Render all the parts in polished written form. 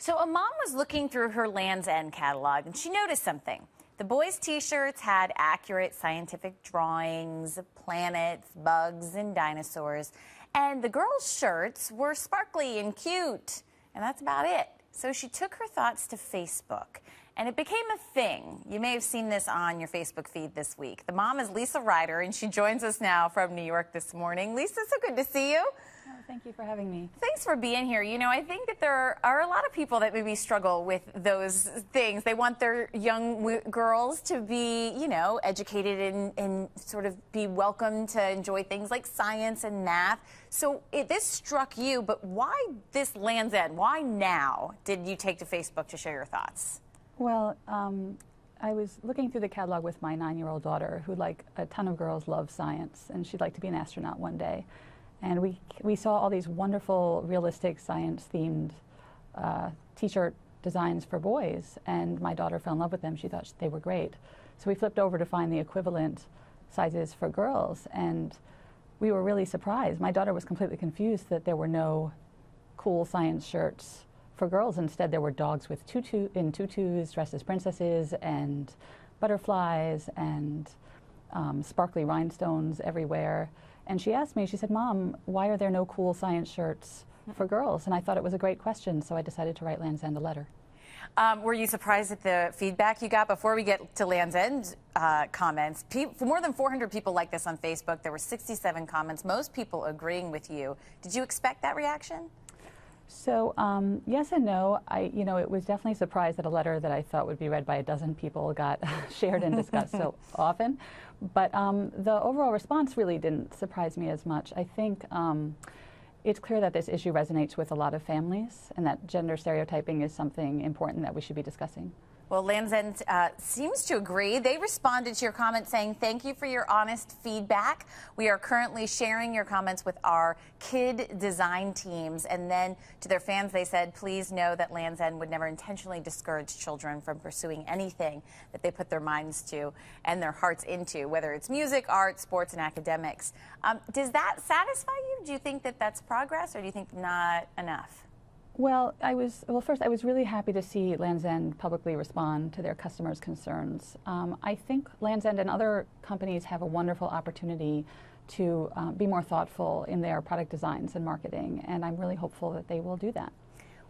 So a mom was looking through her Landsâ End catalog and she noticed something. The boys' t-shirts had accurate scientific drawings of planets, bugs, and dinosaurs. And the girls' shirts were sparkly and cute. And that's about it. So she took her thoughts to Facebook. And it became a thing. You may have seen this on your Facebook feed this week. The mom is Lisa Ryder, and she joins us now from New York this morning. Lisa, so good to see you. Oh, thank you for having me. Thanks for being here. You know, I think that there are a lot of people that maybe struggle with those things. They want their young girls to be, you know, educated and sort of be welcome to enjoy things like science and math. So this struck you, but why this Landsâ End? Why now did you take to Facebook to share your thoughts? Well, I was looking through the catalog with my 9-year-old daughter, who, like a ton of girls, loves science, and she'd like to be an astronaut one day. And we saw all these wonderful, realistic, science-themed T-shirt designs for boys, and my daughter fell in love with them. She thought they were great. So we flipped over to find the equivalent sizes for girls, and we were really surprised. My daughter was completely confused that there were no cool science shirts for girls. Instead, there were dogs with tutus, dressed as princesses, and butterflies, and sparkly rhinestones everywhere. And she asked me, she said, "Mom, why are there no cool science shirts for girls?" And I thought it was a great question, so I decided to write Landsâ End a letter. Were you surprised at the feedback you got? Before we get to Landsâ End comments, more than 400 people like this on Facebook. There were 67 comments, most people agreeing with you. Did you expect that reaction? So yes and no. It was definitely a surprise that a letter that I thought would be read by a dozen people got shared and discussed so often. But the overall response really didn't surprise me as much. I think it's clear that this issue resonates with a lot of families, and that gender stereotyping is something important that we should be discussing. Well, Landsâ End seems to agree. They responded to your comment saying, "Thank you for your honest feedback. We are currently sharing your comments with our kid design teams." And then to their fans, they said, "Please know that Landsâ End would never intentionally discourage children from pursuing anything that they put their minds to and their hearts into, whether it's music, art, sports, and academics." Does that satisfy you? Do you think that that's progress, or do you think not enough? Well, first, I was really happy to see Landsâ End publicly respond to their customers' concerns. I think Landsâ End and other companies have a wonderful opportunity to be more thoughtful in their product designs and marketing, and I'm really hopeful that they will do that.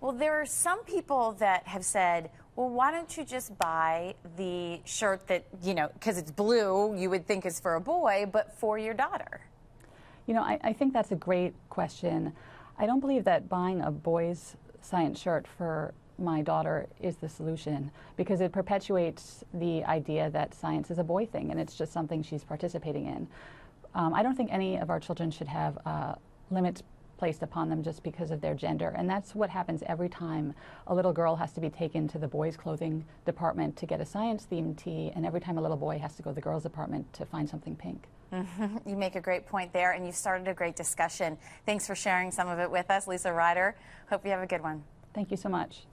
Well, there are some people that have said, well, why don't you just buy the shirt that, you know, because it's blue, you would think is for a boy, but for your daughter? You know, I think that's a great question. I don't believe that buying a boy's science shirt for my daughter is the solution, because it perpetuates the idea that science is a boy thing and it's just something she's participating in. I don't think any of our children should have limits placed upon them just because of their gender, and that's what happens every time a little girl has to be taken to the boys' clothing department to get a science-themed tee, and every time a little boy has to go to the girls' department to find something pink. You make a great point there, and you've started a great discussion. Thanks for sharing some of it with us, Lisa Ryder. Hope you have a good one. Thank you so much.